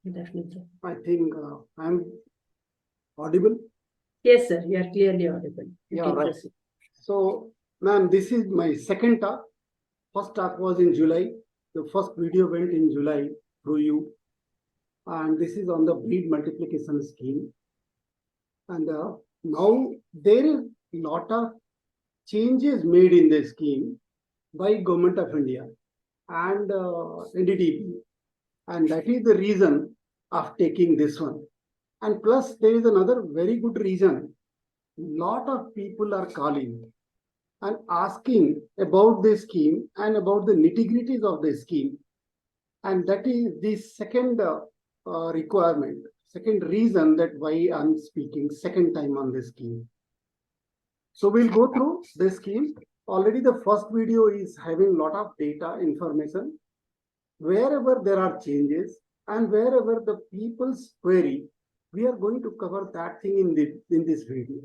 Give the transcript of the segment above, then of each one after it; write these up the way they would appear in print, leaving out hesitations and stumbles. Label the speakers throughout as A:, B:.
A: Definitely.
B: I think I'm audible.
A: Yes, sir. You are clearly audible. You
B: Yeah,
A: can
B: right.
A: proceed.
B: So, ma'am, this is my second talk. First talk was in July. The first video went in July through you. And this is on the breed multiplication scheme. And now there is a lot of changes made in the scheme by Government of India and NDTP. And that is the reason of taking this one. And plus, there is another very good reason. Lot of people are calling and asking about this scheme and about the nitty-gritties of the scheme. And that is the second requirement, second reason that why I'm speaking second time on this scheme. So we'll go through this scheme. Already the first video is having a lot of data information. Wherever there are changes and wherever the people's query, we are going to cover that thing in this video.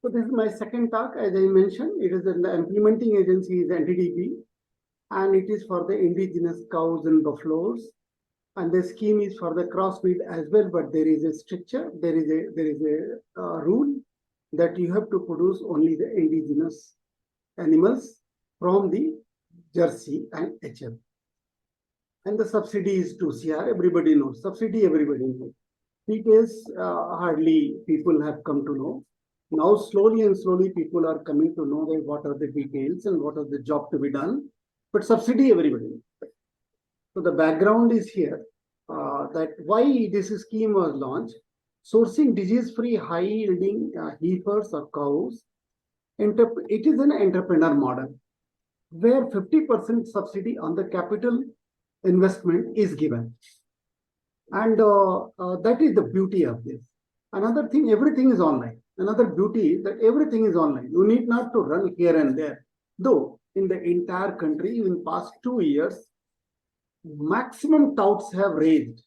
B: So this is my second talk. As I mentioned, it is in the implementing agency is NTDP, and it is for the indigenous cows and buffaloes. And the scheme is for the crossbreed as well, but there is a stricture, there is a rule that you have to produce only the indigenous animals from the Jersey and HF. And the subsidy is 2 CR, everybody knows. Subsidy, everybody knows. Details, hardly people have come to know. Now, slowly and slowly, people are coming to know that what are the details and what are the job to be done. But subsidy, everybody knows. So the background is here, that why this scheme was launched. Sourcing disease-free, high-yielding heifers or cows. It is an entrepreneur model where 50% subsidy on the capital investment is given. And that is the beauty of this. Another thing, everything is online. Another beauty is that everything is online. You need not to run here and there. Though in the entire country, in past 2 years, maximum touts have raised.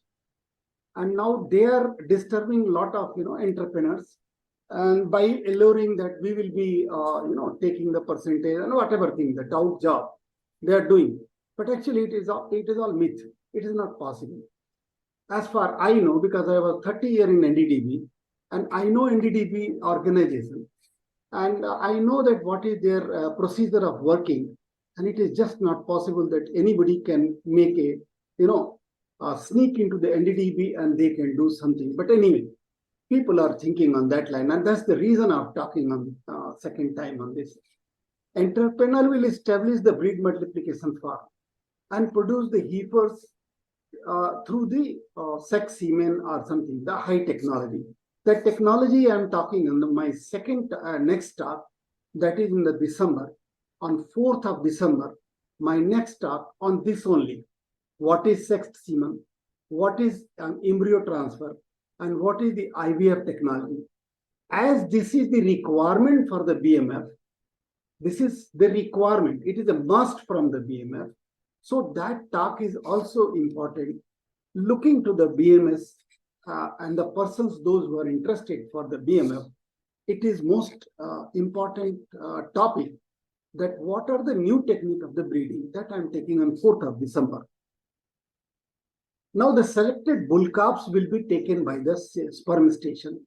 B: And now they are disturbing a lot of entrepreneurs, and by alluring that we will be taking the percentage and whatever thing, the tout job they are doing. But actually it is all myth. It is not possible. As far I know, because I was 30 years in NDTP, and I know NDTP organization, and I know that what is their procedure of working, and it is just not possible that anybody can make a sneak into the NDTP and they can do something. But anyway, people are thinking on that line, and that's the reason I'm talking on second time on this. Entrepreneur will establish the breed multiplication farm and produce the heifers through the sex semen or something, the high technology. That technology I'm talking on my second next talk, that is in the December, on 4th of December, my next talk on this only. What is sex semen? What is embryo transfer? And what is the IVF technology? As this is the requirement for the BMF, this is the requirement. It is a must from the BMF. So that talk is also important. Looking to the BMS and the persons, those who are interested for the BMF, it is most important topic that what are the new technique of the breeding that I'm taking on 4th of December. Now the selected bull calves will be taken by the sperm station,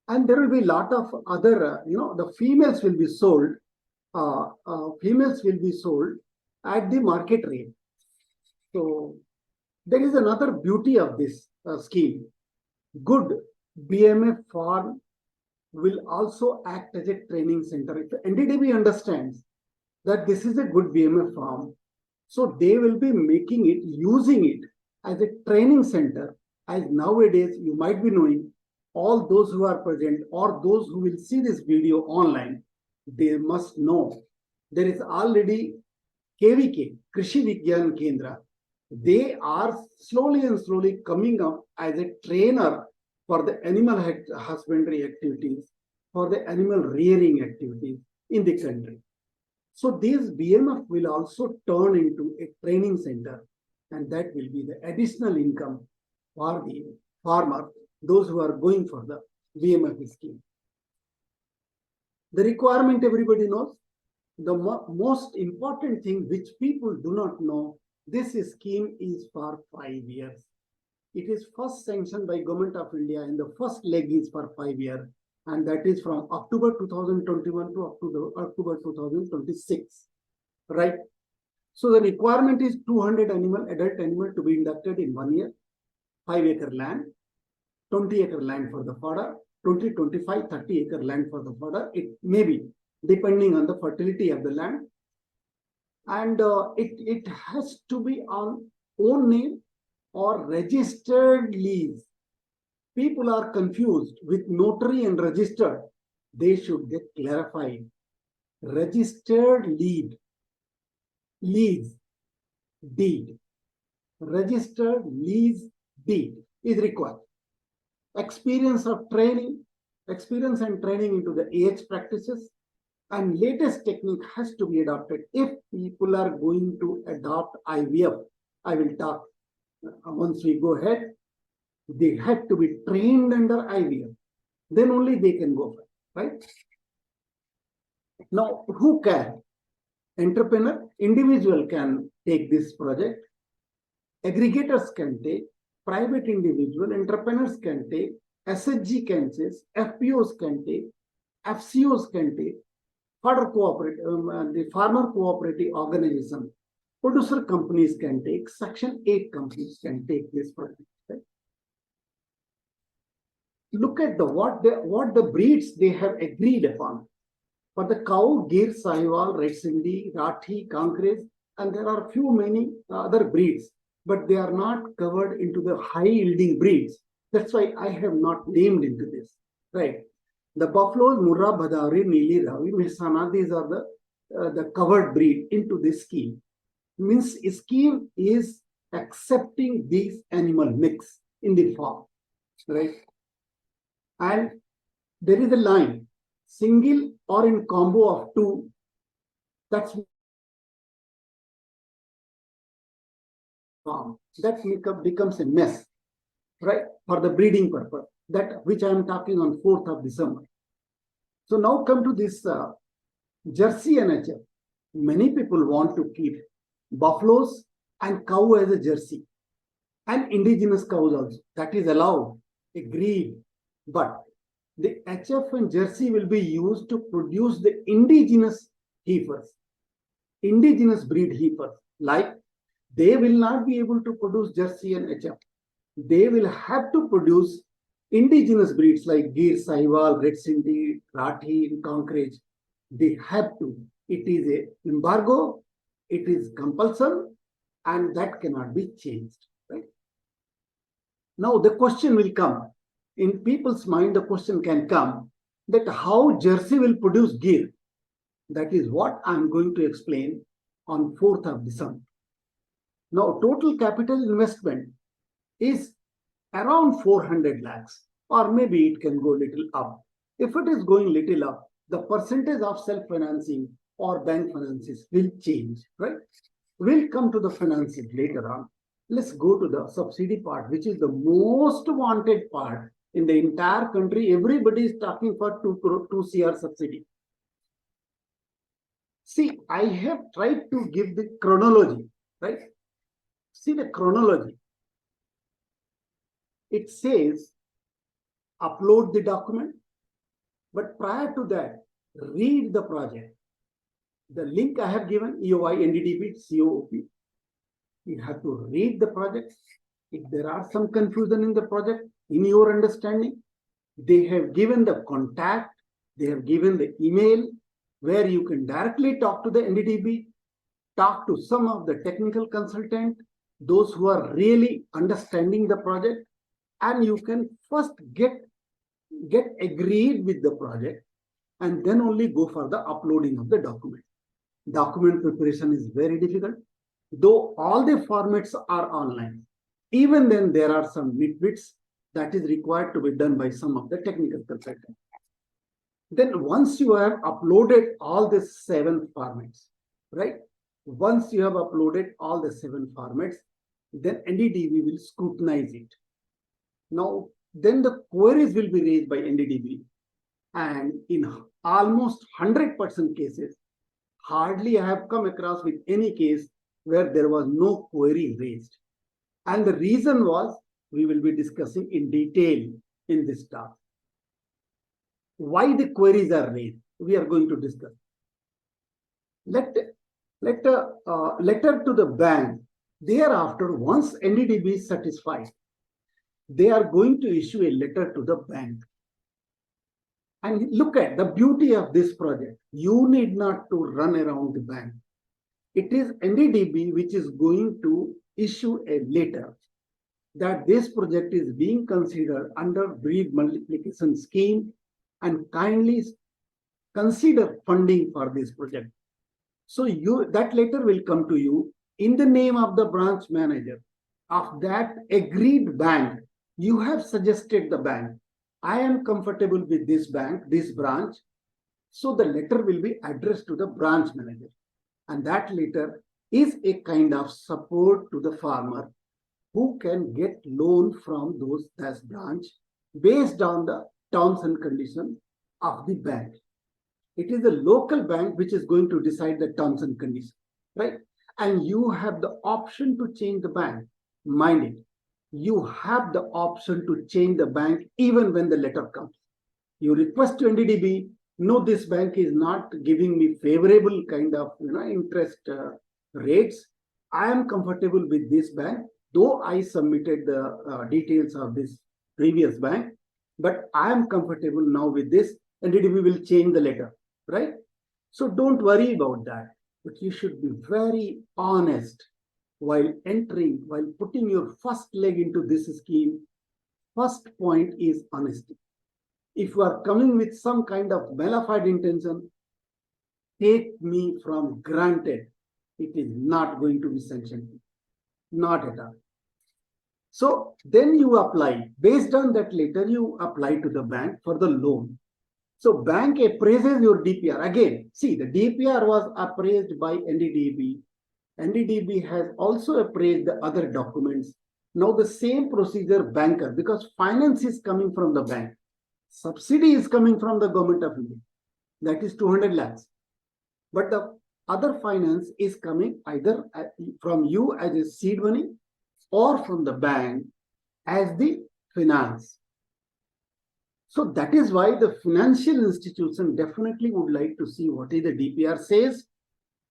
B: and there will be a lot of other, the females will be sold. Females will be sold at the market rate. So there is another beauty of this scheme. Good BMF farm will also act as a training center. If the NDTP understands that this is a good BMF farm, so they will be making it, using it as a training center. As nowadays, you might be knowing, all those who are present or those who will see this video online, they must know there is already KVK, Krishi Vigyan Kendra. They are slowly and slowly coming up as a trainer for the animal husbandry activities, for the animal rearing activities in the country. So this BMF will also turn into a training center, and that will be the additional income for the farmer, those who are going for the BMF scheme. The requirement everybody knows. The most important thing which people do not know, this scheme is for 5 years. It is first sanctioned by Government of India, and the first leg is for 5 years, and that is from October 2021 to October 2026, right? So the requirement is 200 adult animal to be inducted in 1 year, 5-acre land, 20-acre land for the fodder, 20, 25, 30-acre land for the fodder. It may be depending on the fertility of the land, and it has to be on own name or registered lease. People are confused with notary and registered. They should get clarified. Registered lease, deed. Registered lease deed is required. Experience and training into the AH practices and latest technique has to be adopted. If people are going to adopt IVF, I will talk once we go ahead. They had to be trained under IVF. Then only they can go for it, right? Now, who can? Entrepreneur, individual can take this project. Aggregators can take. Private individual, entrepreneurs can take. SHG can take. FPOs can take. FCOs can take. The farmer cooperative organization, producer companies can take. Section 8 companies can take this project. Right? Look at what the breeds they have agreed upon. For the cow, Gir, Sahiwal, Red Sindhi, Rathi, Kankrej, and there are many other breeds, but they are not covered into the high-yielding breeds. That's why I have not named into this, right? The buffaloes, Murrah, Badauri, Neeli, Ravi, Mehsana, these are the covered breed into this scheme. Means scheme is accepting these animal mix in the farm, right? And there is a line, single or in combo of two, that's farm. That becomes a mess, right? For the breeding purpose, that which I am talking on 4th of December. So now come to this Jersey NHF. Many people want to keep buffaloes and cow as a Jersey and indigenous cows also. That is allowed, agreed. But the HF and Jersey will be used to produce the indigenous heifers, indigenous breed heifers. Like they will not be able to produce Jersey and HF. They will have to produce indigenous breeds like Gir, Sahiwal, Red Sindhi, Rathi, and Kankrej. They have to. It is an embargo, it is compulsory, and that cannot be changed. Right? Now the question will come. In people's mind, the question can come that how Jersey will produce Gir. That is what I'm going to explain on 4th of December. Now, total capital investment is around 400 lakhs, or maybe it can go little up. If it is going little up, the percentage of self-financing or bank finances will change, right? We'll come to the financing later on. Let's go to the subsidy part, which is the most wanted part. In the entire country, everybody is talking for 2 CR subsidy. See, I have tried to give the chronology, right? See the chronology. It says, upload the document, but prior to that, read the project. The link I have given, EOI, NDDB, COOP. You have to read the project. If there are some confusion in the project, in your understanding, they have given the contact, they have given the email where you can directly talk to the NDDB, talk to some of the technical consultant, those who are really understanding the project, and you can first get agreed with the project and then only go for the uploading of the document. Document preparation is very difficult, though all the formats are online. Even then, there are some nitbits that is required to be done by some of the technical consultants. Then once you have uploaded all the 7 formats, right? Once you have uploaded all the 7 formats, then NDDB will scrutinize it. Now, then the queries will be raised by NDDB. And in almost 100% cases, hardly I have come across with any case where there was no query raised. And the reason was we will be discussing in detail in this talk. Why the queries are raised, we are going to discuss. Letter to the bank. Thereafter, once NDDB is satisfied, they are going to issue a letter to the bank. And look at the beauty of this project. You need not to run around the bank. It is NDDB which is going to issue a letter that this project is being considered under breed multiplication scheme and kindly consider funding for this project. So that letter will come to you in the name of the branch manager of that agreed bank. You have suggested the bank, I am comfortable with this bank, this branch. So the letter will be addressed to the branch manager. And that letter is a kind of support to the farmer who can get loan from that branch based on the terms and conditions of the bank. It is the local bank which is going to decide the terms and conditions, right? And you have the option to change the bank. Mind it, you have the option to change the bank even when the letter comes. You request to NDDB, no, this bank is not giving me favorable kind of interest rates. I am comfortable with this bank, though I submitted the details of this previous bank, but I am comfortable now with this. NDDB will change the letter, right? So don't worry about that, but you should be very honest while entering, while putting your first leg into this scheme. First point is honesty. If you are coming with some kind of malified intention, take me from granted, it is not going to be sanctioned. Not at all. So then you apply. Based on that letter, you apply to the bank for the loan. So bank appraises your DPR. Again, see, the DPR was appraised by NDDB. NDDB has also appraised the other documents. Now the same procedure banker, because finance is coming from the bank. Subsidy is coming from the government of India. That is 200 lakhs. But the other finance is coming either from you as a seed money or from the bank as the finance. So that is why the financial institution definitely would like to see what is the DPR says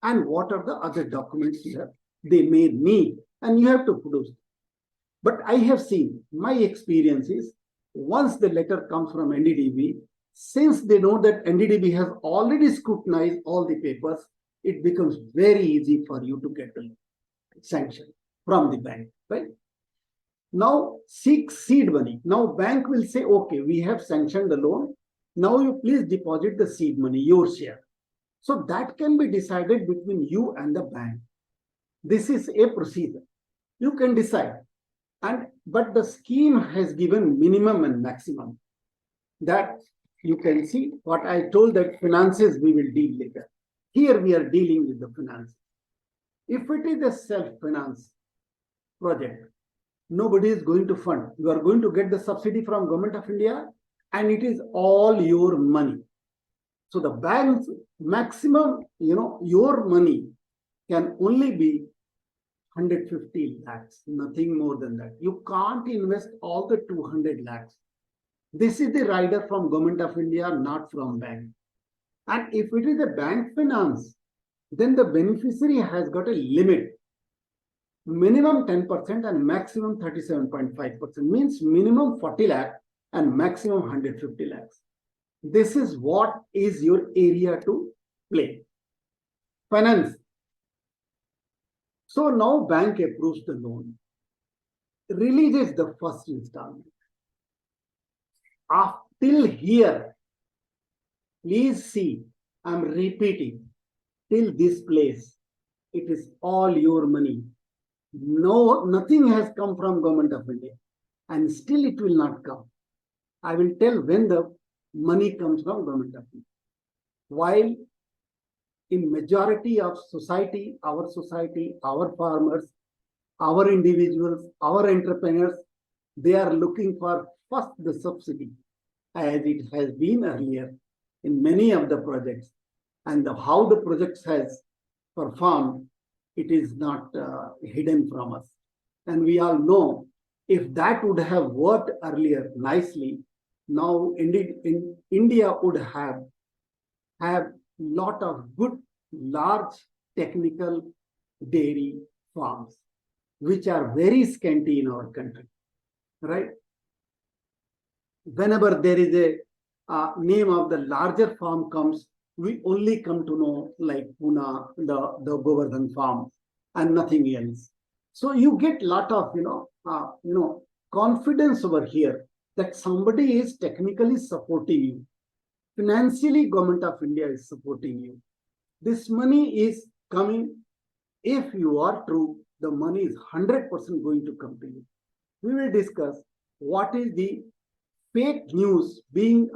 B: and what are the other documents here they may need, and you have to produce. But I have seen, my experience is, once the letter comes from NDDB, since they know that NDDB has already scrutinized all the papers, it becomes very easy for you to get the sanction from the bank, right? Now seek seed money. Now bank will say, okay, we have sanctioned the loan. Now you please deposit the seed money, your share. So that can be decided between you and the bank. This is a procedure. You can decide. But the scheme has given minimum and maximum. That you can see what I told, that finances we will deal later. Here we are dealing with the finance. If it is a self-finance project, nobody is going to fund. You are going to get the subsidy from Government of India and it is all your money. So the bank's maximum, your money can only be 150 lakhs, nothing more than that. You can't invest all the 200 lakhs. This is the rider from Government of India, not from bank. And if it is a bank finance, then the beneficiary has got a limit. Minimum 10% and maximum 37.5%, means minimum 40 lakh and maximum 150 lakhs. This is what is your area to play. Finance. So now bank approves the loan, releases the first installment. Till here, please see, I'm repeating, till this place, it is all your money. No, nothing has come from Government of India, and still it will not come. I will tell when the money comes from Government of India. While in majority of society, our farmers, our individuals, our entrepreneurs, they are looking for first the subsidy, as it has been earlier in many of the projects, and how the projects has performed, it is not hidden from us. And we all know If that would have worked earlier nicely, now indeed in India would have lot of good large technical dairy farms, which are very scanty in our country, right? Whenever there is a name of the larger farm comes, we only come to know like Pune, the Govardhan farm, and nothing else. So you get lot of confidence over here that somebody is technically supporting you. Financially, Government of India is supporting you. This money is coming. If you are true, the money is 100% going to come to you. We will discuss what is the fake news being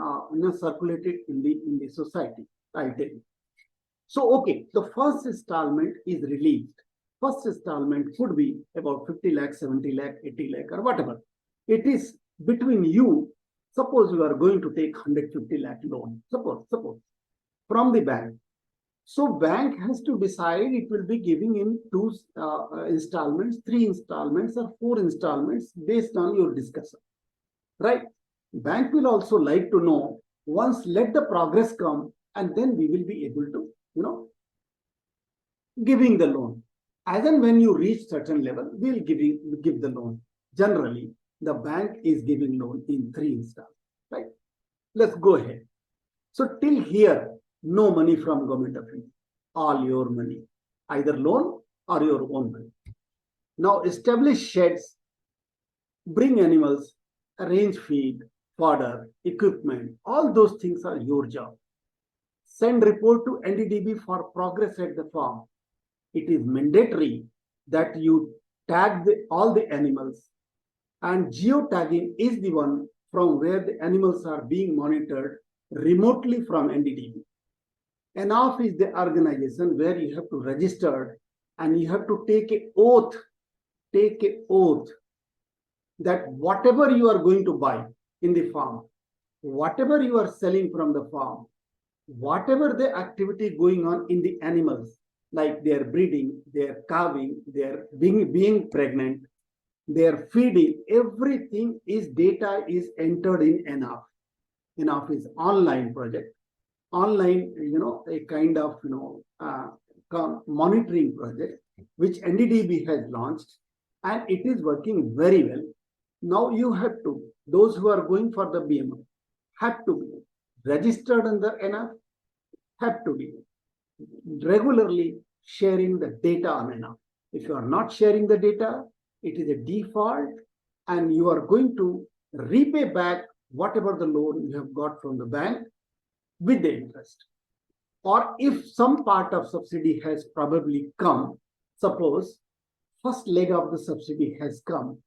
B: circulated in the society. I'll tell you. So, okay, the first installment is released. First installment could be about 50 lakh, 70 lakh, 80 lakh, or whatever. It is between you. Suppose you are going to take 150 lakh loan. Suppose from the bank. So bank has to decide it will be giving in 2 installments, 3 installments, or 4 installments based on your discussion, right? Bank will also like to know, once let the progress come, and then we will be able to, giving the loan. As and when you reach certain level, we'll give the loan. Generally, the bank is giving loan in 3 installments, right? Let's go ahead. So till here, no money from Government of India. All your money, either loan or your own money. Now establish sheds, bring animals, arrange feed, fodder, equipment. All those things are your job. Send report to NDDB for progress at the farm. It is mandatory that you tag all the animals, and geotagging is the one from where the animals are being monitored remotely from NDDB. Enough is the organization where you have to register and you have to take an oath that whatever you are going to buy in the farm, whatever you are selling from the farm, whatever the activity going on in the animals, like their breeding, their calving, their being pregnant, their feeding, everything is data is entered in Enough. Enough is online project. Online, a kind of, monitoring project, which NDDB has launched, and it is working very well. Now you have to, those who are going for the BMF, have to be registered under Enough, have to be regularly sharing the data on Enough. If you are not sharing the data, it is a default, and you are going to repay back whatever the loan you have got from the bank with the interest. Or if some part of subsidy has probably come, suppose first leg of the subsidy has come,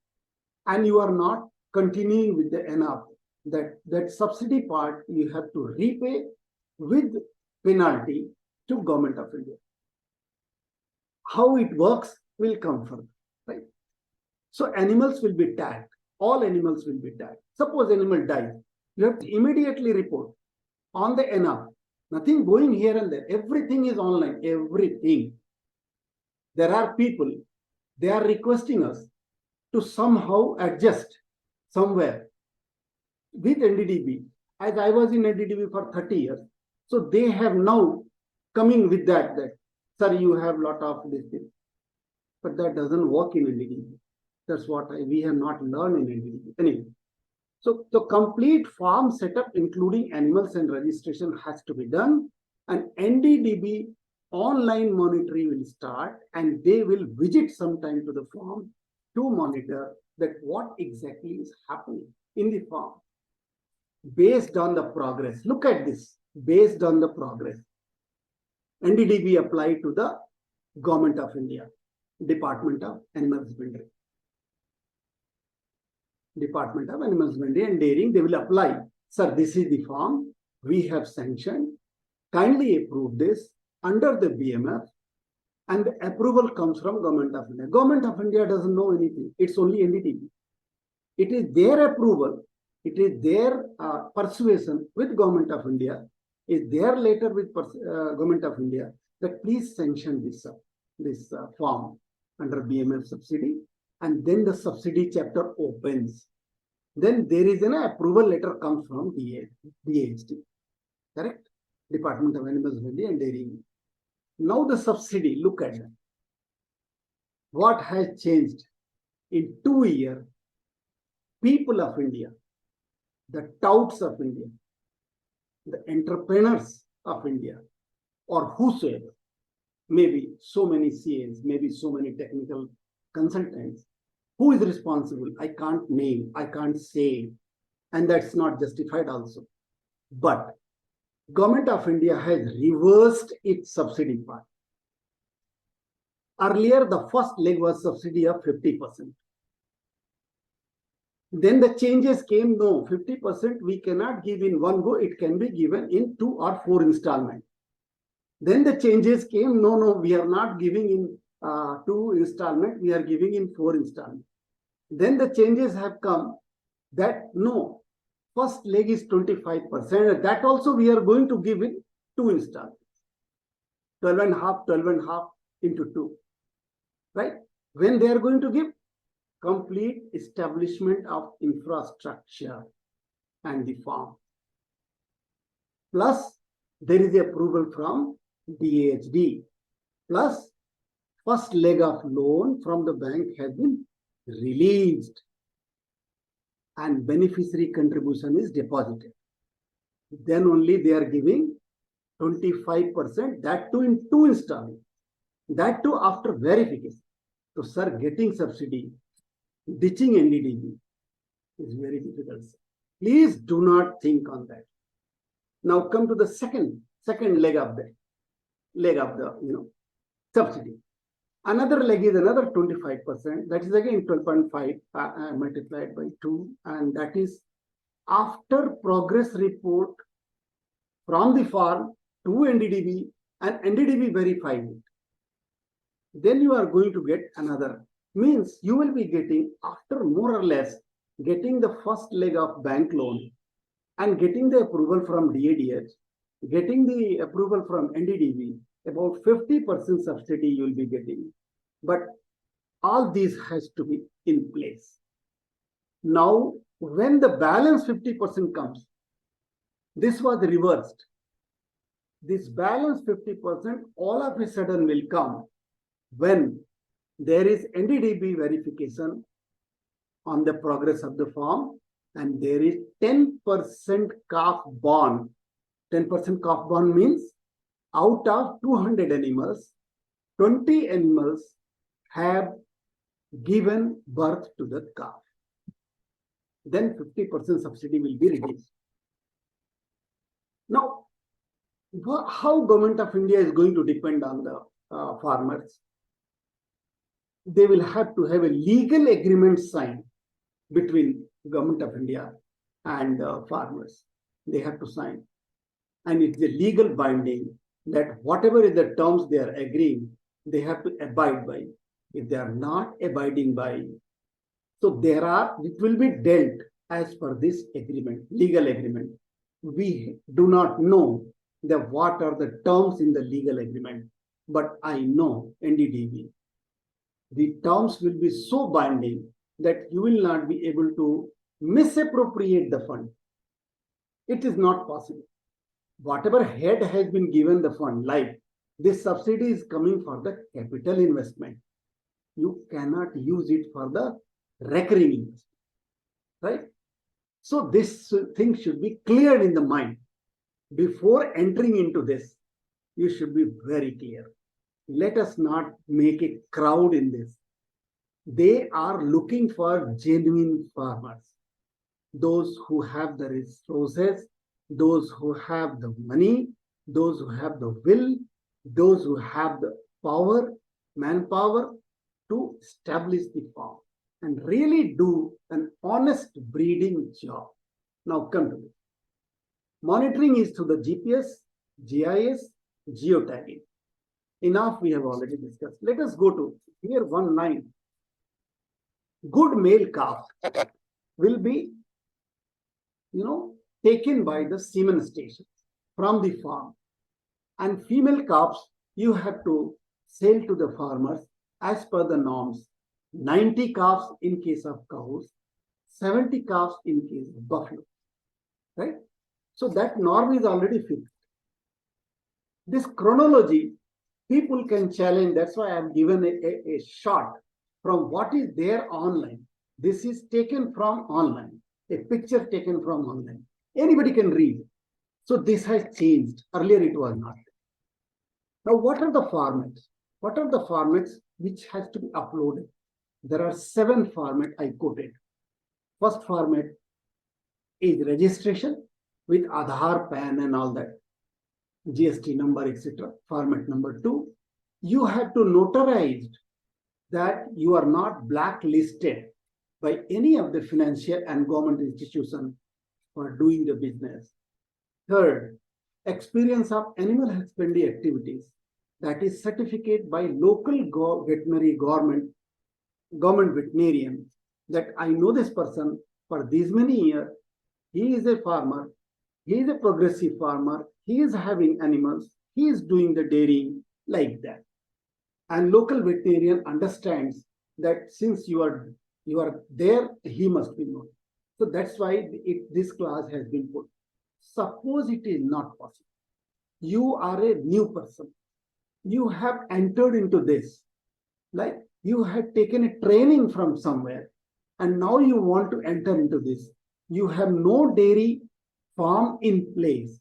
B: and you are not continuing with the Enough, that subsidy part you have to repay with penalty to Government of India. How it works will come further, right? So animals will be tagged. All animals will be tagged. Suppose animal dies, you have to immediately report on the Enough. Nothing going here and there. Everything is online. Everything. There are people, they are requesting us to somehow adjust somewhere with NDDB. As I was in NDDB for 30 years. So they have now coming with that sir, you have lot of this thing. But that doesn't work in NDDB. That's what we have not learned in NDDB. Anyway. So the complete farm setup, including animals and registration, has to be done. And NDDB online monitoring will start, and they will visit sometime to the farm to monitor that what exactly is happening in the farm based on the progress. Look at this, based on the progress. NDDB applied to the Government of India, Department of Animal Husbandry. Department of Animal Husbandry and Dairying, they will apply. Sir, this is the farm we have sanctioned. Kindly approve this under the BMF, and the approval comes from Government of India. Government of India doesn't know anything. It's only NDDB. It is their approval. It is their persuasion with Government of India. Is their letter with Government of India that please sanction this farm under BMF subsidy. and then the subsidy chapter opens. Then there is an approval letter comes from DAHD, correct? Department of Animal Husbandry and Dairying. Now the subsidy, look at that. What has changed in 2 years? People of India, the touts of India, the entrepreneurs of India, or whosoever, maybe so many CAs, maybe so many technical consultants, who is responsible? I can't name, I can't say, and that's not justified also. But Government of India has reversed its subsidy part. Earlier, the first leg was subsidy of 50%. Then the changes came, no, 50% we cannot give in one go, it can be given in 2 or 4 installments. Then the changes came, no, we are not giving in 2 installments, we are giving in 4 installments. Then the changes have come that no, first leg is 25%, that also we are going to give in 2 installments. 12.5 into 2, right? When they are going to give? Complete establishment of infrastructure and the farm. Plus, there is approval from DAHD. Plus, first leg of loan from the bank has been released and beneficiary contribution is deposited. Then only they are giving 25%, that too in 2 installments. That too after verification. So, sir, getting subsidy, ditching NDDB is very difficult. Please do not think on that. Now come to the second leg of the subsidy. Another leg is another 25%. That is again 12.5 multiplied by 2, and that is after progress report from the farm to NDDB, and NDDB verifies it. Then you are going to get another. Means you will be getting, after more or less getting the first leg of bank loan and getting the approval from DADH, getting the approval from NDDB, about 50% subsidy you will be getting. But all these has to be in place. Now, when the balance 50% comes, this was reversed. This balance 50% all of a sudden will come when there is NDDB verification on the progress of the farm, and there is 10% calf bond. 10% calf bond means out of 200 animals, 20 animals have given birth to the calf. Then 50% subsidy will be released. Now, how Government of India is going to depend on the farmers? They will have to have a legal agreement signed between Government of India and farmers. They have to sign. And it's a legal binding that whatever is the terms they are agreeing, they have to abide by. If they are not abiding by, so it will be dealt as per this agreement, legal agreement. We do not know what are the terms in the legal agreement, but I know NDDB. The terms will be so binding that you will not be able to misappropriate the fund. It is not possible. Whatever head has been given the fund, like this subsidy is coming for the capital investment. You cannot use it for the recurring investment, right? So this thing should be cleared in the mind. Before entering into this, you should be very clear. Let us not make a crowd in this. They are looking for genuine farmers. Those who have the resources, those who have the money, those who have the will, those who have the power, manpower to establish the farm and really do an honest breeding job. Now come to it. Monitoring is through the GPS, GIS, geotagging. Enough we have already discussed. Let us go to here one line. Good male calf will be, taken by the semen station from the farm. And female calves, you have to sell to the farmers as per the norms. 90 calves in case of cows, 70 calves in case of buffalo, right? So that norm is already fixed. This chronology, people can challenge. That's why I'm given a shot from what is there online. This is taken from online, a picture taken from online. Anybody can read. So this has changed. Earlier it was not. Now, what are the formats? What are the formats which has to be uploaded? There are 7 formats I quoted. First format is registration with Aadhaar, PAN and all that, GST number, etc. Format number 2, you have to notarize that you are not blacklisted by any of the financial and government institutions for doing the business. Third, experience of animal husbandry activities, that is certificate by local veterinary government veterinarian, that I know this person for these many years, he is a farmer, he is a progressive farmer, he is having animals, he is doing the dairying, like that. And local veterinarian understands that since you are there, he must be known. So that's why this clause has been put. Suppose it is not possible. You are a new person. You have entered into this, like you have taken a training from somewhere, and now you want to enter into this. You have no dairy farm in place.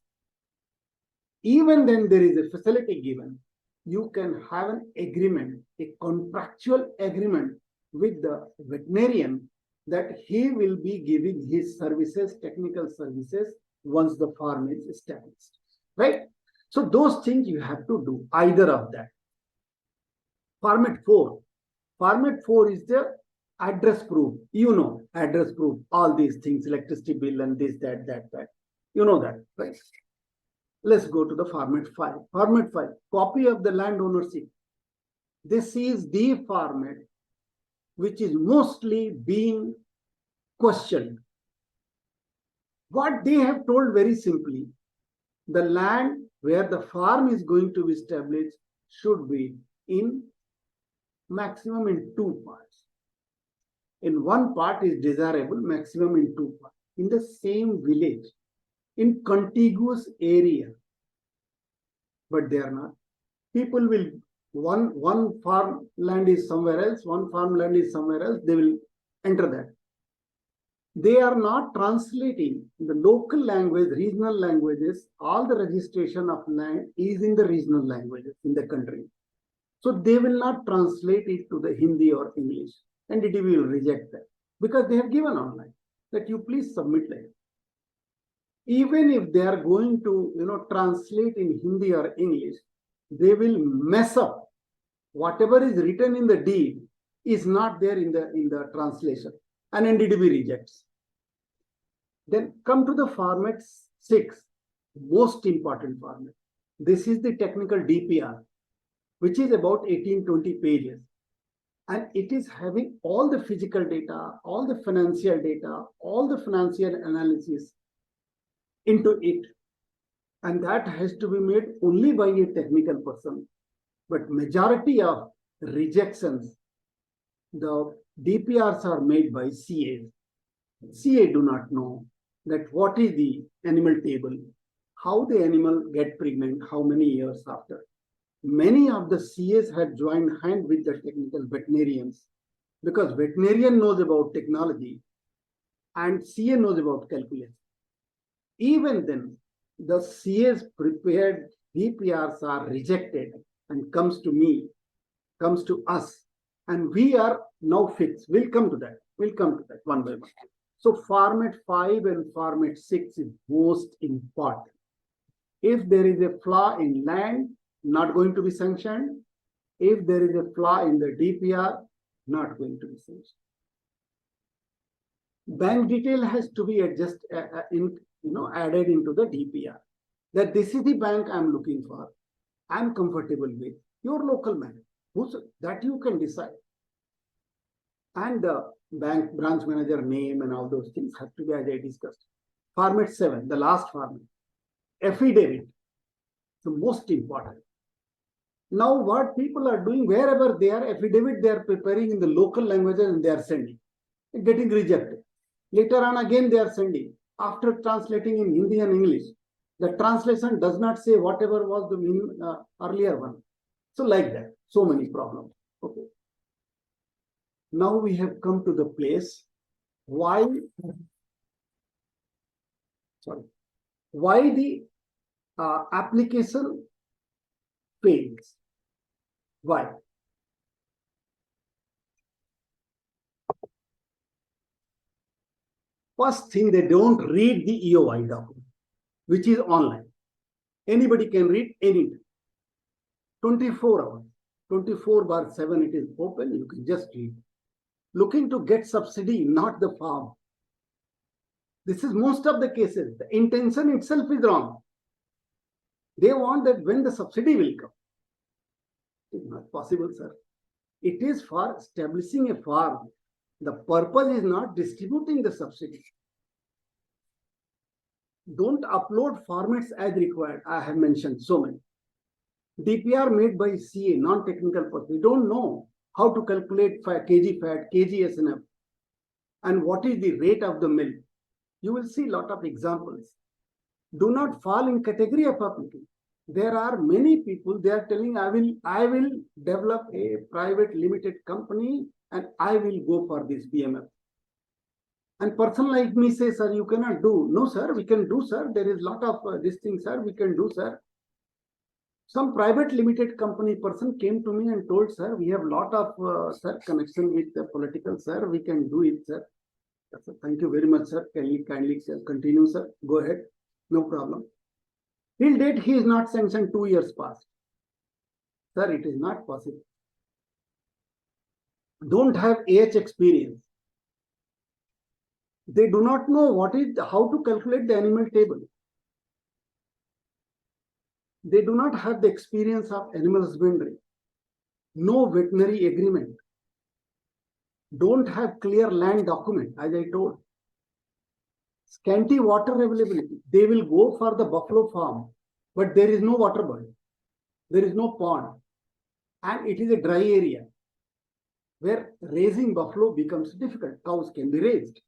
B: Even then there is a facility given. You can have an agreement, a contractual agreement with the veterinarian that he will be giving his services, technical services, once the farm is established, right? So those things you have to do, either of that. Format 4. Format 4 is the address proof. You know, address proof, all these things, electricity bill and this, that. You know that, right? Let's go to the format 5. Format 5, copy of the land ownership. This is the format which is mostly being questioned. What they have told very simply, the land where the farm is going to be established should be in maximum in 2 parts. In 1 part is desirable, maximum in 2 parts. In the same village, in contiguous area, but they are not. People will, one farm land is somewhere else, one farmland is somewhere else, they will enter that. They are not translating the local language, regional languages. All the registration of land is in the regional languages in the country. So they will not translate it to the Hindi or English, and it will reject that because they have given online that you please submit like. Even if they are going to translate in Hindi or English, they will mess up. Whatever is written in the deed is not there in the translation, and NDDB rejects. Then come to the format 6, most important format. This is the technical DPR, which is about 18-20 pages. And it is having all the physical data, all the financial data, all the financial analysis into it. And that has to be made only by a technical person. But majority of rejections, the DPRs are made by CAs. CA do not know that what is the animal table, how the animal get pregnant, how many years after. Many of the CAs had joined hand with the technical veterinarians because veterinarian knows about technology and CA knows about calculation. Even then, the CA's prepared DPRs are rejected and comes to me, comes to us, and we are now fixed. We'll come to that. We'll come to that one by one. So format 5 and format 6 is most important. If there is a flaw in land, not going to be sanctioned. If there is a flaw in the DPR, not going to be sanctioned. Bank detail has to be added into the DPR. That this is the bank I'm looking for. I'm comfortable with your local bank. That you can decide. And the bank branch manager name and all those things have to be as I discussed. Format 7, the last format. Affidavit, the most important. Now what people are doing, wherever they are, affidavit they are preparing in the local languages and they are sending, getting rejected. Later on again they are sending. After translating in Hindi and English, the translation does not say whatever was the earlier one. So like that, so many problems. Okay. Now we have come to the place why the application fails. Why? First thing, they don't read the EOI document, which is online. Anybody can read anything. 24 hours, 24/7 it is open, you can just read. Looking to get subsidy, not the farm. This is most of the cases. The intention itself is wrong. They want that when the subsidy will come. It is not possible, sir. It is for establishing a farm. The purpose is not distributing the subsidy. Don't upload formats as required. I have mentioned so many. DPR made by CA, non-technical person. We don't know how to calculate kg fat, kg SNF, and what is the rate of the milk. You will see a lot of examples. Do not fall in category of applicant. There are many people, they are telling, I will develop a private limited company and I will go for this PMF. And person like me says, sir, you cannot do. No, sir, we can do, sir. There is a lot of this thing, sir, we can do, sir. Some private limited company person came to me and told, sir, we have a lot of, sir, connection with the political, sir, we can do it, sir. Sir, thank you very much, sir. Kindly sir, continue, sir. Go ahead. No problem. Till date, he is not sanctioned, 2 years past. Sir, it is not possible. Don't have AH experience. They do not know how to calculate the animal table. They do not have the experience of animal husbandry. No veterinary agreement. Don't have clear land document, as I told. Scanty water availability. They will go for the buffalo farm, but there is no water body. There is no pond. And it is a dry area where raising buffalo becomes difficult. Cows can be raised.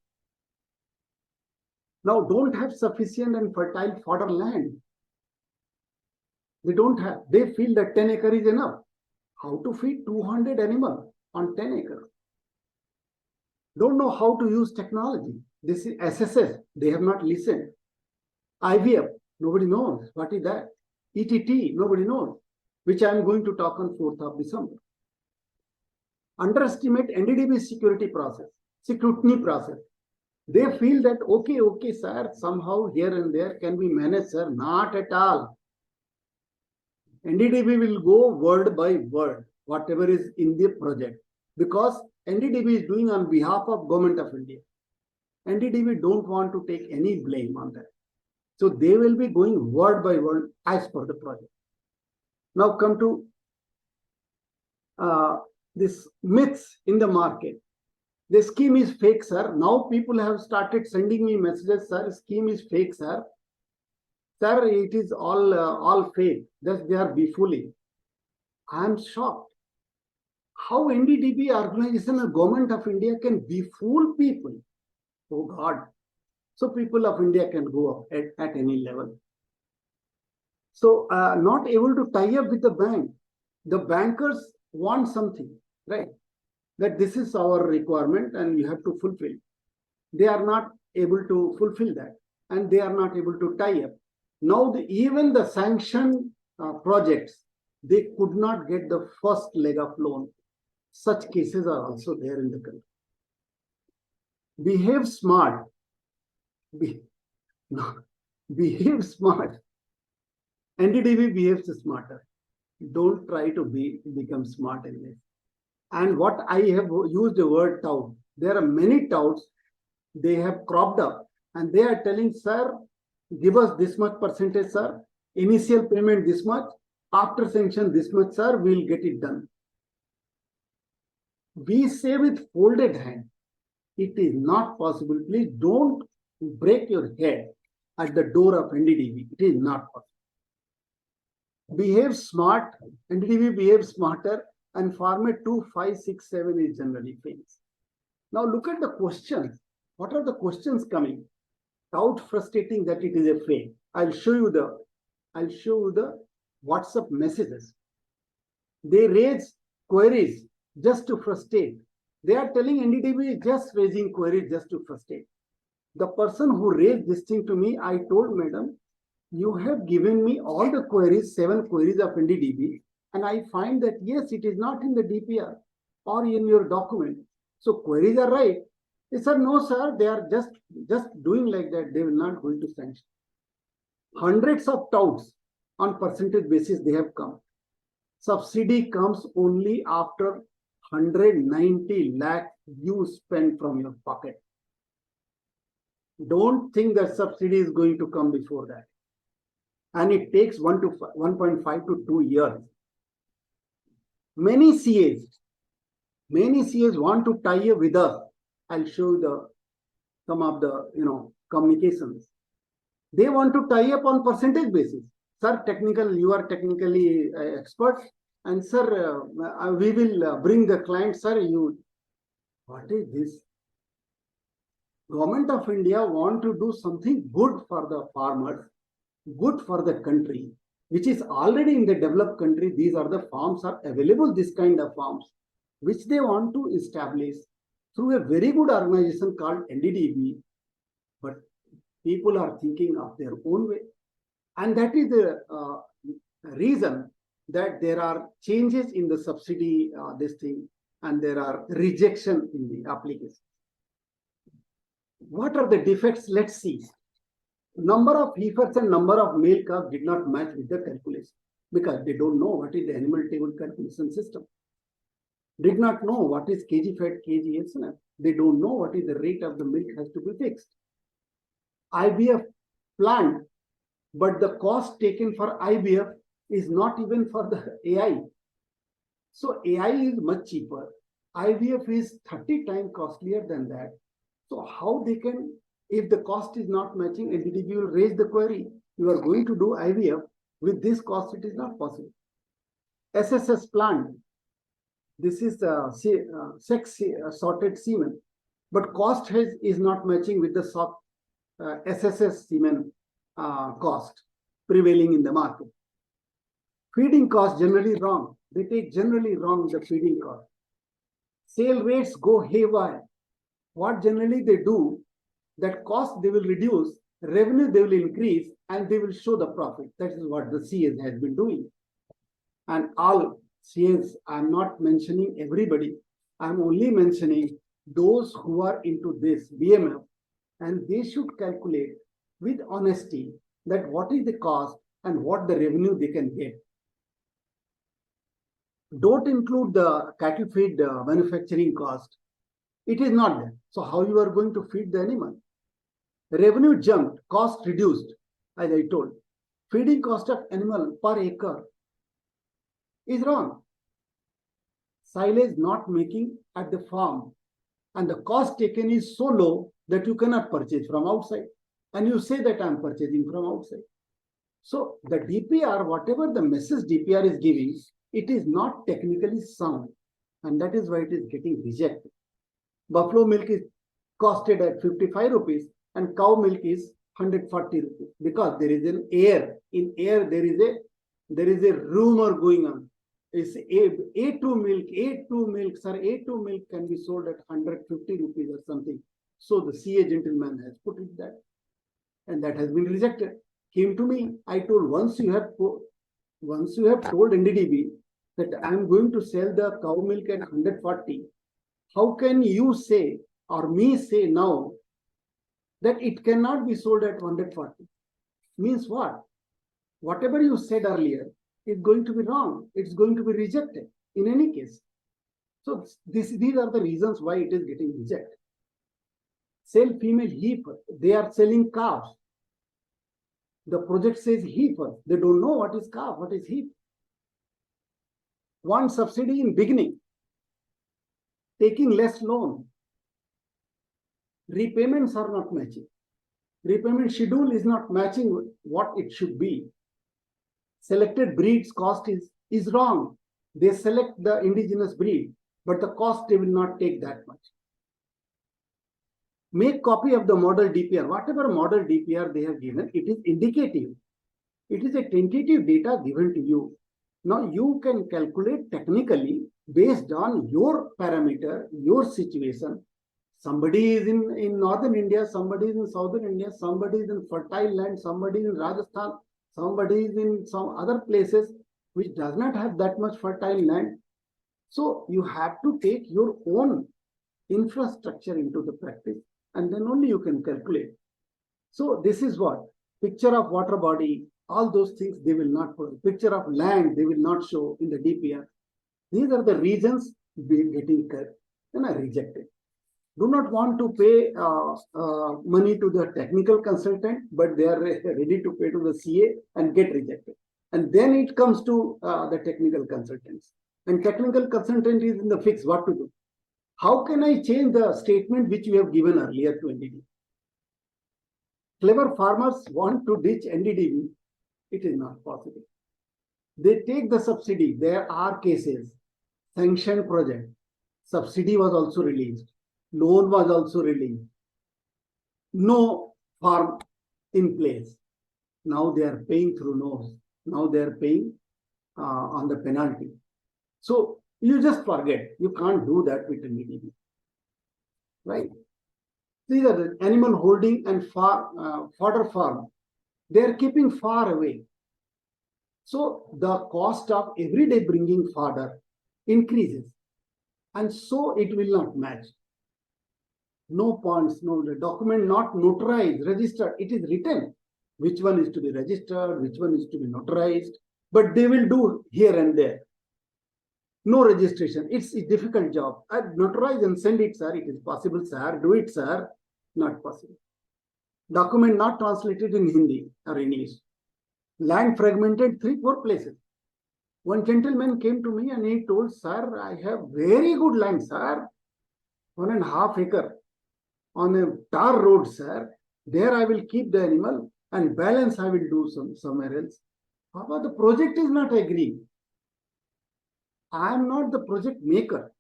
B: Now, don't have sufficient and fertile fodder land. They don't have. They feel that 10 acres is enough. How to feed 200 animals on 10 acres? Don't know how to use technology. This is SSS. They have not listened. IVF. Nobody knows. What is that? ETT. Nobody knows. Which I am going to talk on 4th of December. Underestimate NDDB security process. Scrutiny process. They feel that, okay, sir, somehow here and there can be managed, sir. Not at all. NDDB will go word by word, whatever is in the project. Because NDDB is doing on behalf of Government of India. NDDB don't want to take any blame on that. So they will be going word by word as per the project. Now come to this myths in the market. The scheme is fake, sir. Now people have started sending me messages, sir, scheme is fake, sir. Sir, it is all fake. Just they are befooling. I am shocked. How NDDB organization and Government of India can befool people? Oh God. So people of India can go up at any level. So not able to tie up with the bank. The bankers want something, right? That this is our requirement and you have to fulfill. They are not able to fulfill that and they are not able to tie up. Now even the sanctioned projects, they could not get the first leg of loan. Such cases are also there in the country. Behave smart. Behave smart. NDDB behaves smarter. Don't try to become smart in this. And what I have used the word tout. There are many touts. They have cropped up and they are telling, sir, give us this much percentage, sir. Initial payment this much. After sanction this much, sir, we'll get it done. We say with folded hand. It is not possible. Please don't break your head at the door of NDDB. It is not possible. behaves smart, NDDB behaves smarter, and format 2, 5, 6, 7 is generally fails. Now look at the questions. What are the questions coming? Doubt frustrating that it is a fail. I'll show you the WhatsApp messages. They raise queries just to frustrate. They are telling NDDB is just raising queries just to frustrate. The person who raised this thing to me, I told, madam, you have given me all the queries, 7 queries of NDDB, and I find that yes, it is not in the DPR or in your document. So queries are right. He said, no, sir, they are just doing like that. They will not going to sanction. Hundreds of touts on percentage basis they have come. Subsidy comes only after 190 lakh you spend from your pocket. Don't think that subsidy is going to come before that. And it takes 1.5 to 2 years. Many CAs want to tie up with us. I'll show you some of the communications. They want to tie up on percentage basis. Sir, you are technically expert, and sir, we will bring the client. Sir, what is this? Government of India want to do something good for the farmers, good for the country, which is already in the developed country. These are the farms are available, this kind of farms, which they want to establish through a very good organization called NDDB. But people are thinking of their own way. And that is the reason that there are changes in the subsidy, this thing, and there are rejection in the application. What are the defects? Let's see. Number of heifers and number of male calves did not match with the calculation because they don't know what is the animal table calculation system. Did not know what is kg fat, kg SNF. They don't know what is the rate of the milk has to be fixed. IVF planned, but the cost taken for IVF is not even for the AI. So AI is much cheaper. IVF is 30 times costlier than that. So how they can, if the cost is not matching, NDDB will raise the query. You are going to do IVF with this cost, it is not possible. SSS plant. This is sex sorted semen, but cost is not matching with the SSS semen cost prevailing in the market. Feeding cost generally wrong. They take generally wrong the feeding cost. Sale rates go haywire. What generally they do, that cost they will reduce, revenue they will increase, and they will show the profit. That is what the CS has been doing. And all CS, I'm not mentioning everybody. I'm only mentioning those who are into this BMF, and they should calculate with honesty that what is the cost and what the revenue they can get. Don't include the cattle feed manufacturing cost. It is not there. So how you are going to feed the animal? Revenue jumped, cost reduced, as I told. Feeding cost of animal per acre is wrong. Silage not making at the farm, and the cost taken is so low that you cannot purchase from outside. And you say that I'm purchasing from outside. So the DPR, whatever the message DPR is giving, it is not technically sound. And that is why it is getting rejected. Buffalo milk is costed at 55 rupees and cow milk is 140 rupees because there is an air. In air, there is a rumor going on. It's A2 milk, sir, A2 milk can be sold at 150 rupees or something. So the CA gentleman has put it that, and that has been rejected. Came to me, I told once you have told NDDB that I'm going to sell the cow milk at 140, how can you say or me say now that it cannot be sold at 140? Means what? Whatever you said earlier is going to be wrong. It's going to be rejected in any case. So these are the reasons why it is getting rejected. Sell female heifer. They are selling calves. The project says heifer. They don't know what is calf, what is heifer. Want subsidy in beginning. Taking less loan. Repayments are not matching. Repayment schedule is not matching what it should be. selected breed's cost is wrong. They select the indigenous breed, but the cost they will not take that much. Make copy of the model DPR. Whatever model DPR they have given, it is indicative. It is a tentative data given to you. Now you can calculate technically based on your parameter, your situation. Somebody is in northern India, somebody is in southern India, somebody is in fertile land, somebody is in Rajasthan, somebody is in some other places which does not have that much fertile land. So you have to take your own infrastructure into the practice, and then only you can calculate. So this is what picture of water body, all those things they will not put. Picture of land they will not show in the DPR. These are the reasons getting rejected. Do not want to pay money to the technical consultant, but they are ready to pay to the CA and get rejected. And then it comes to the technical consultants. And technical consultant is in the fix what to do. How can I change the statement which you have given earlier to NDDB? Clever farmers want to ditch NDDB. It is not possible. They take the subsidy. There are cases. Sanctioned project. Subsidy was also released. Loan was also released. No farm in place. Now they are paying through nose. Now they are paying on the penalty. So you just forget. You can't do that with NDDB. Right? These are the animal holding and fodder farm. They are keeping far away. So the cost of every day bringing fodder increases. And so it will not match. No ponds, no the document not notarized, registered. It is written which one is to be registered, which one is to be notarized. But they will do here and there. No registration. It's a difficult job. I notarize and send it, sir. It is possible, sir. Do it, sir. Not possible. Document not translated in Hindi or English. Land fragmented 3-4 places. One gentleman came to me and he told, sir, I have very good land, sir. 1.5 acre on a tar road, sir. There I will keep the animal and balance I will do somewhere else. However, the project is not agreeing. I am not the project maker.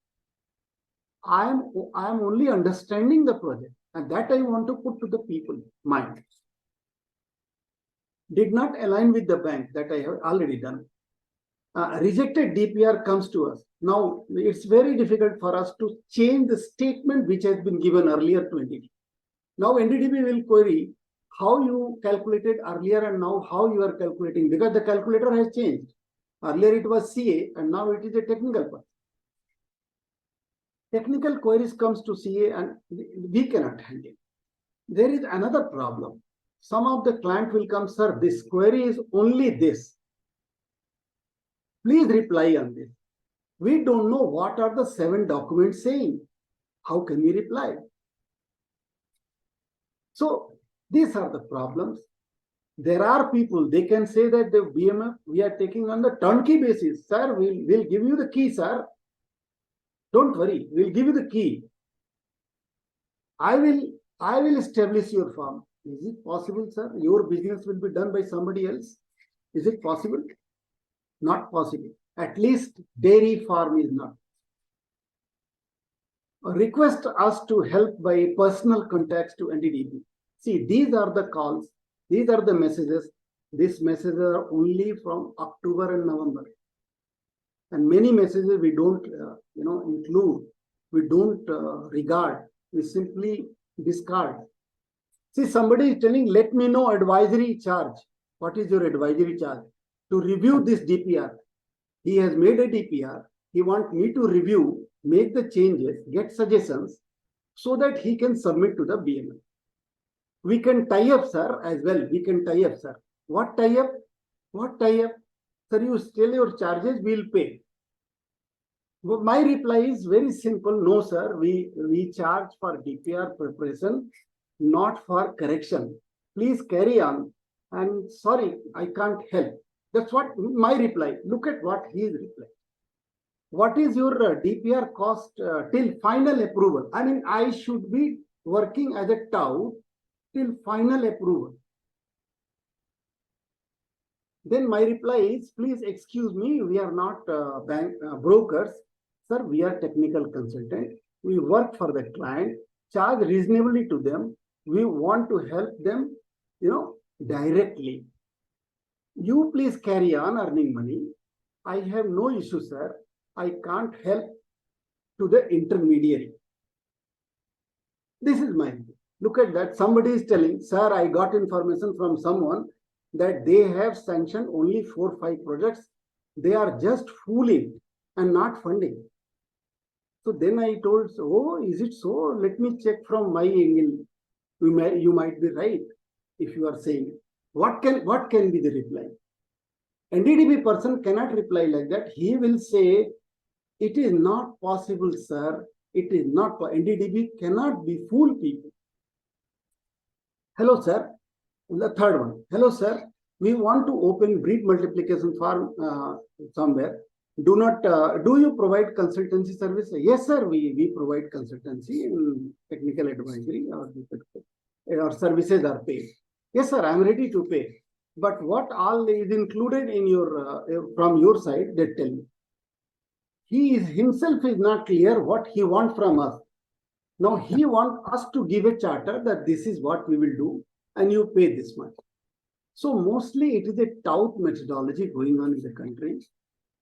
B: I am only understanding the project, and that I want to put to the people mind. Did not align with the bank, that I have already done. Rejected DPR comes to us. Now it's very difficult for us to change the statement which has been given earlier to NDDB. Now NDDB will query how you calculated earlier and now how you are calculating, because the calculator has changed. Earlier it was CA and now it is a technical part. Technical queries comes to CA and we cannot handle. There is another problem. Some of the client will come, sir, this query is only this. Please reply on this. We don't know what are the 7 documents saying. How can we reply? So these are the problems. There are people, they can say that the BMF, we are taking on the turnkey basis. Sir, we'll give you the key, sir. Don't worry, we'll give you the key. I will establish your farm. Is it possible, sir? Your business will be done by somebody else. Is it possible? Not possible. At least dairy farm is not. Request us to help by personal contacts to NDDB. See, these are the calls. These are the messages. These messages are only from October and November. And many messages we don't, include. We don't regard. We simply discard. See, somebody is telling, let me know advisory charge. What is your advisory charge? To review this DPR. He has made a DPR. He wants me to review, make the changes, get suggestions, so that he can submit to the BMF. We can tie up, sir, as well. We can tie up, sir. What tie up? What tie up? Sir, you tell your charges, we'll pay. But my reply is very simple. No, sir, we charge for DPR preparation, not for correction. Please carry on. And sorry, I can't help. That's what my reply. Look at what he is replying. What is your DPR cost till final approval? I mean, I should be working as a TAU till final approval. Then my reply is, please excuse me, we are not bank brokers. Sir, we are technical consultant. We work for the client, charge reasonably to them. We want to help them, directly. You please carry on earning money. I have no issue, sir. I can't help to the intermediary. This is my view. Look at that. Somebody is telling, sir, I got information from someone that they have sanctioned only 4 or 5 projects. They are just fooling and not funding. So then I told, oh, is it so? Let me check from my angle. You might be right if you are saying. What can be the reply? NDDB person cannot reply like that. He will say, it is not possible, sir. It is not. NDDB cannot be fool people. Hello, sir. The third one. Hello, sir. We want to open breed multiplication farm somewhere. Do you provide consultancy service? Yes, sir. We provide consultancy and technical advisory or services are paid. Yes, sir. I am ready to pay. But what all is included in your from your side? They tell me. He himself is not clear what he wants from us. Now he wants us to give a charter that this is what we will do and you pay this much. So mostly it is a tout methodology going on in the country.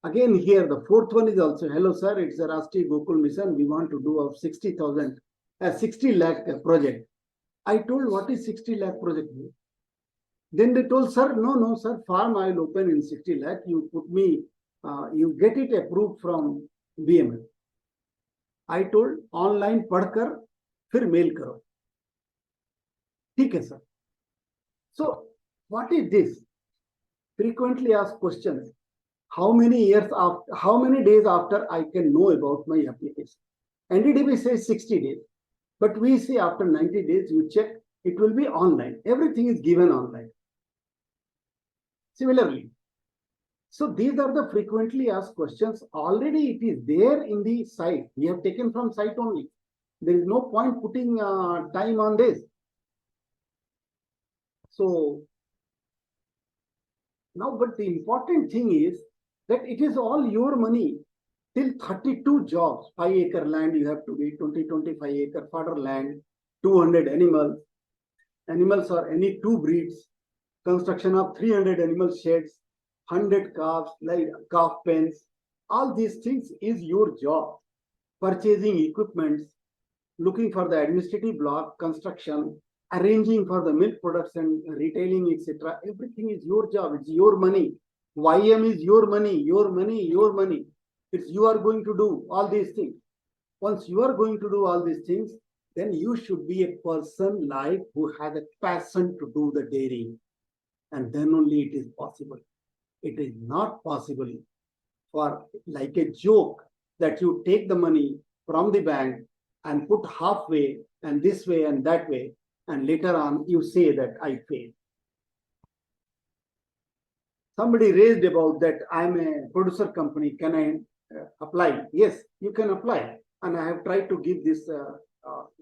B: Again here the fourth one is also, hello sir, it's a Rashtriya Gokul Mission. We want to do a 60 lakh project. I told, what is 60 lakh project? Then they told, sir, no sir, farm I will open in 60 lakh. You put me, you get it approved from BML. I told, online padkar, fir mail karo. ठीक है sir. So what is this? Frequently asked questions. How many days after I can know about my application? NDDB says 60 days, but we say after 90 days you check, it will be online. Everything is given online. Similarly, so these are the frequently asked questions. Already it is there in the site. We have taken from site only. There is no point putting time on this. So now, but the important thing is that it is all your money. Till 32 jobs, 5-acre land you have to be, 20-25 acre fodder land, 200 animals. Animals are any 2 breeds, construction of 300 animal sheds, 100 calves, like calf pens. All these things is your job. Purchasing equipments, looking for the administrative block, construction, arranging for the milk production, retailing, etc. Everything is your job. It's your money. YM is your money, your money, your money. It's you are going to do all these things. Once you are going to do all these things, then you should be a person like who has a passion to do the dairy. And then only it is possible. It is not possible for like a joke that you take the money from the bank and put halfway and this way and that way, and later on you say that I failed. Somebody raised about that I'm a producer company, can I apply? Yes, you can apply. And I have tried to give this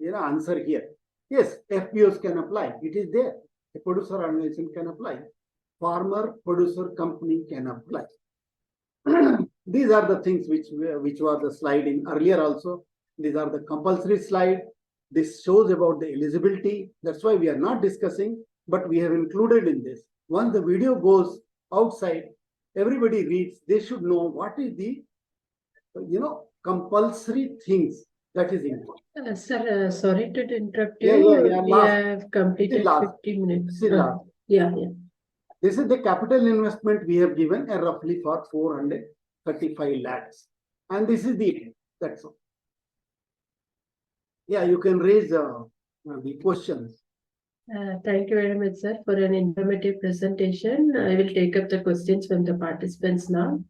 B: answer here. Yes, FPOs can apply. It is there. A producer organization can apply. Farmer producer company can apply. These are the things which were the slide in earlier also. These are the compulsory slide. This shows about the eligibility. That's why we are not discussing, but we have included in this. Once the video goes outside, everybody reads, they should know what is the, compulsory things that is important.
A: Sir, sorry to interrupt
B: Yeah,
A: you.
B: yeah,
A: We have completed 50 minutes. Yeah.
B: This is the capital investment we have given roughly for 435 lakhs. And this is the end. That's all. Yeah, you can raise the questions.
A: Thank you very much, sir, for an informative presentation. I will take up the questions from the participants now.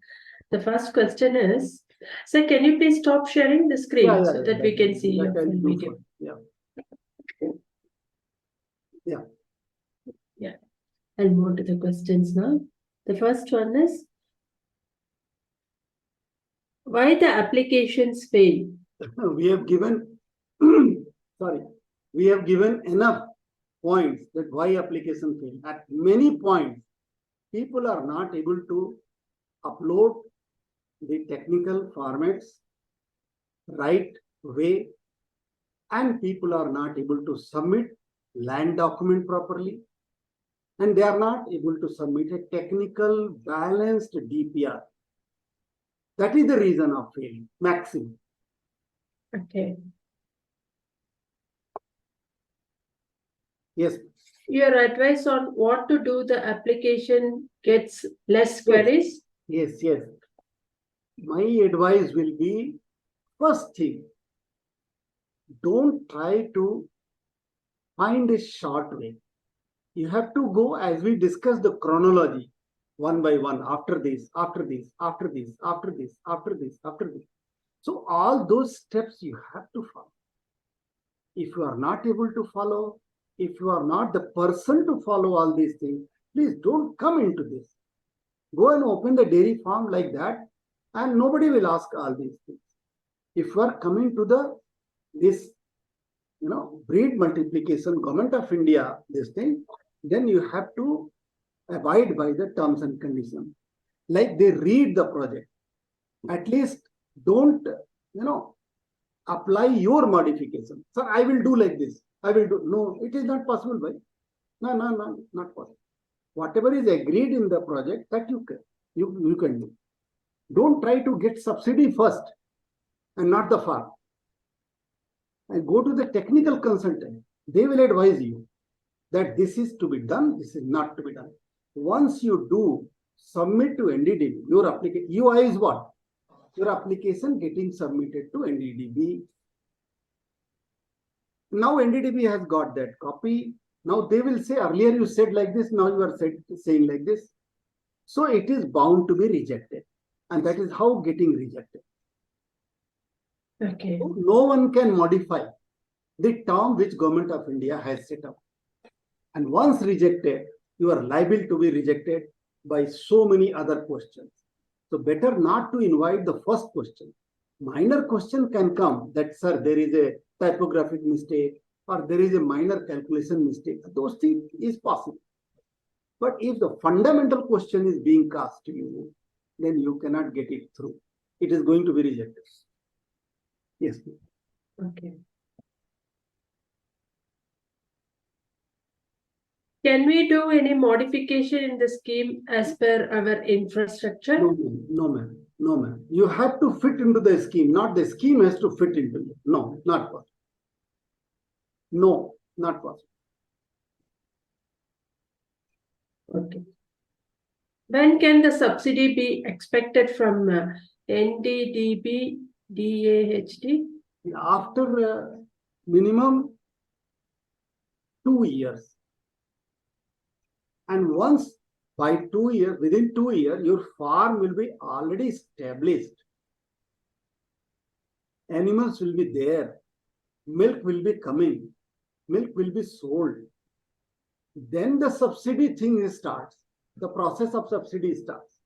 A: The first question is, sir, can you please stop sharing the screen so that we can see your full video? Yeah. I'll move to the questions now. The first one is, why the applications fail?
B: We have given, we have given enough points that why application fail. At many points, people are not able to upload the technical formats right way, and people are not able to submit land document properly, and they are not able to submit a technical balanced DPR. That is the reason of failing, maximum.
A: Okay.
B: Yes.
A: Your advice on what to do the application gets less queries?
B: Yes, yes. My advice will be, first thing, don't try to find a short way. You have to go as we discuss the chronology, one by one, after this, after this, after this, after this, after this, after this. So all those steps you have to follow. If you are not able to follow, if you are not the person to follow all these things, please don't come into this. Go and open the dairy farm like that, and nobody will ask all these things. If you are coming to this breed multiplication, Government of India, this thing, then you have to abide by the terms and conditions. Like they read the project. At least don't, apply your modification. Sir, I will do like this. I will do. No, it is not possible, by. No, not possible. Whatever is agreed in the project, that you can do. Don't try to get subsidy first and not the farm. And go to the technical consultant. They will advise you that this is to be done, this is not to be done. Once you do, submit to NDDB. Your application, UI is what? Your application getting submitted to NDDB. Now NDDB has got that copy. Now they will say, earlier you said like this, now you are saying like this. So it is bound to be rejected. And that is how getting rejected.
A: Okay.
B: So no one can modify the term which Government of India has set up. And once rejected, you are liable to be rejected by so many other questions. So better not to invite the first question. Minor question can come that, sir, there is a typographic mistake or there is a minor calculation mistake. Those things is possible. But if the fundamental question is being cast to you, then you cannot get it through. It is going to be rejected. Yes.
A: Okay. Can we do any modification in the scheme as per our infrastructure?
B: No, ma'am. You have to fit into the scheme, not the scheme has to fit into it. No, not possible. No, not possible.
A: Okay. When can the subsidy be expected from NDDB, DAHD?
B: After minimum 2 years. And once by 2 years, within 2 years, your farm will be already established. Animals will be there. Milk will be coming. Milk will be sold. Then the subsidy thing starts. The process of subsidy starts.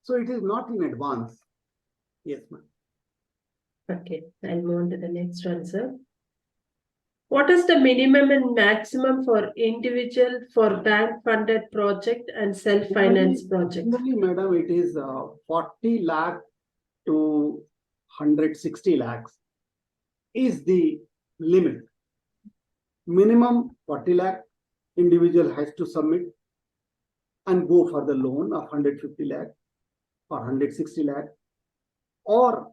B: So it is not in advance. Yes, ma'am.
A: Okay, I'll move on to the next one, sir. What is the minimum and maximum for individual, for bank-funded project and self-finance project?
B: Generally, madam, it is 40 lakh to 160 lakhs is the limit. Minimum 40 lakh individual has to submit and go for the loan of 150 lakh or 160 lakh, or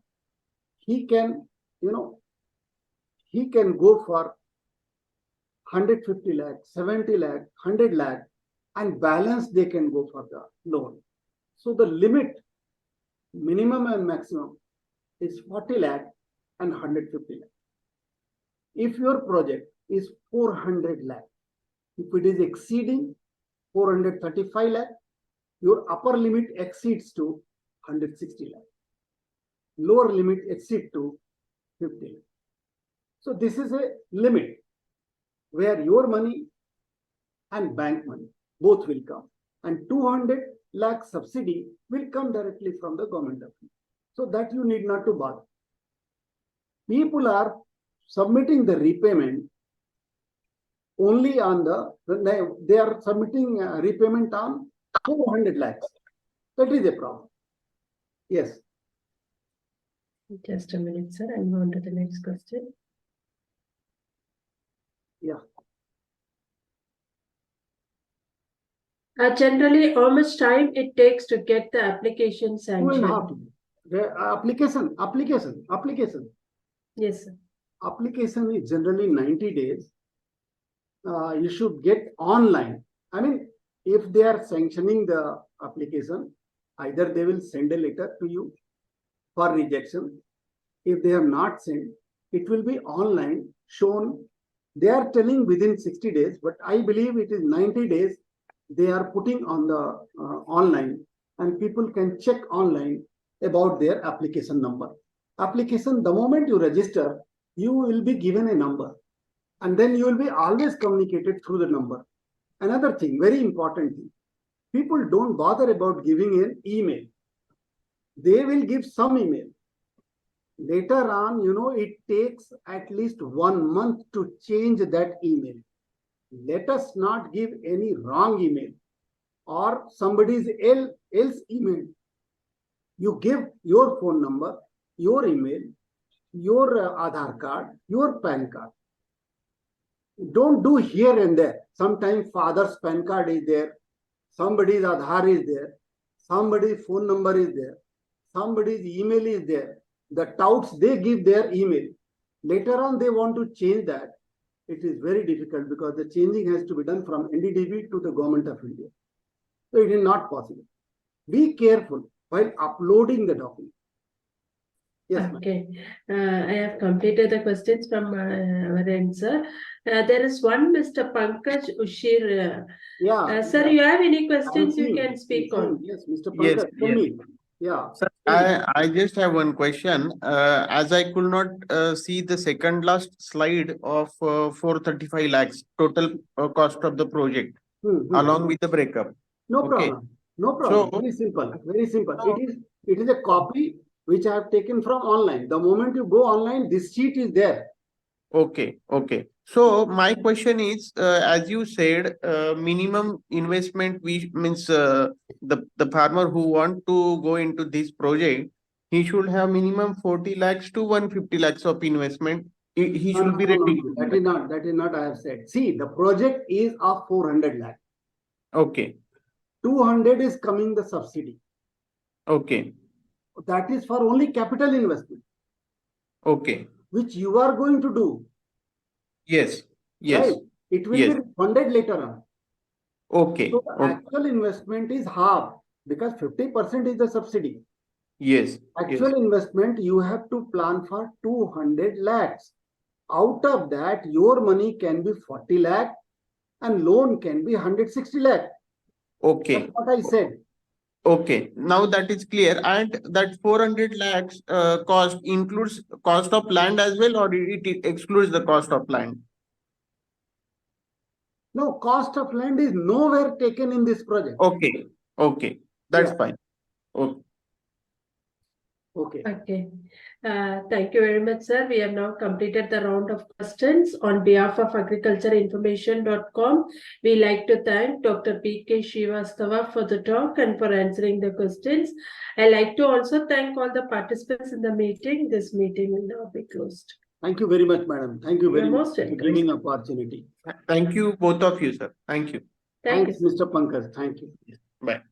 B: he can, he can go for 150 lakh, 70 lakh, 100 lakh, and balance they can go for the loan. So the limit, minimum and maximum, is 40 lakh and 150 lakh. If your project is 400 lakh, if it is exceeding 435 lakh, your upper limit exceeds to 160 lakh. Lower limit exceeds to 50 lakh. So this is a limit where your money and bank money both will come, and 200 lakh subsidy will come directly from the government of India. So that you need not to bother. People are submitting the repayment only on they are submitting repayment on 400 lakhs. That is a problem. Yes.
A: Just a minute, sir. I'm on to the next question.
B: Yeah.
A: Generally, how much time it takes to get the application
B: 2.5
A: sanctioned?
B: The application.
A: Yes, sir.
B: Application is generally 90 days. You should get online. I mean, if they are sanctioning the application, either they will send a letter to you for rejection. If they have not sent, it will be online shown. They are telling within 60 days, but I believe it is 90 days they are putting on the online, and people can check online about their application number. Application, the moment you register, you will be given a number, and then you will be always communicated through the number. Another thing, very important thing, people don't bother about giving an email. They will give some email. Later on, it takes at least 1 month to change that email. Let us not give any wrong email or somebody's else email. You give your phone number, your email, your Aadhaar card, your PAN card. Don't do here and there. Sometimes father's PAN card is there, somebody's Aadhaar is there, somebody's phone number is there, somebody's email is there. The touts, they give their email. Later on, they want to change that. It is very difficult because the changing has to be done from NDDB to the Government of India. So it is not possible. Be careful while uploading the document. Yes,
A: okay. I have completed the questions from our end, sir. There is one Mr. Pankaj Ushir. Sir, you have any questions you can speak on?
B: Yes, Mr. Pankaj, tell me. Yeah.
C: Sir, I just have one question. As I could not see the second last slide of 435 lakhs total cost of the project along with the breakup.
B: No
C: Okay.
B: problem. No problem.
C: So-
B: Very simple. Very simple. It is a copy which I have taken from online. The moment you go online, this sheet is there.
C: Okay. So my question is, as you said, minimum investment means the farmer who want to go into this project, he should have minimum 40 lakhs to 150 lakhs of investment. He
B: No,
C: should be
B: no, no,
C: ready.
B: no. That is not I have said. See, the project is of 400 lakh.
C: Okay.
B: 200 is coming the subsidy.
C: Okay.
B: That is for only capital investment,
C: Okay.
B: which you are going to do.
C: Yes.
B: Right? It will
C: Yes.
B: be funded later on.
C: Okay.
B: So the actual investment is half because 50% is the subsidy.
C: Yes.
B: Actual investment, you have to plan for 200 lakhs. Out of that, your money can be 40 lakh and loan can be 160 lakh.
C: Okay.
B: That's what I said.
C: Okay. Now that is clear. And that 400 lakhs cost includes cost of land as well, or it excludes the cost of land?
B: No, cost of land is nowhere taken in this project.
C: Okay. That's
B: Yeah.
C: fine. Okay.
B: Okay.
A: Okay. Thank you very much, sir. We have now completed the round of questions. On behalf of agricultureinformation.com, we like to thank Dr. P.K. Shrivastava for the talk and for answering the questions. I like to also thank all the participants in the meeting. This meeting will now be closed.
B: Thank you very much, madam. Thank you very
A: You're
B: much
A: most
B: for
A: welcome.
B: giving opportunity.
C: Thank you, both of you, sir. Thank you.
A: Thank
B: Thanks,
A: you.
B: Mr. Pankaj. Thank you.
C: Bye.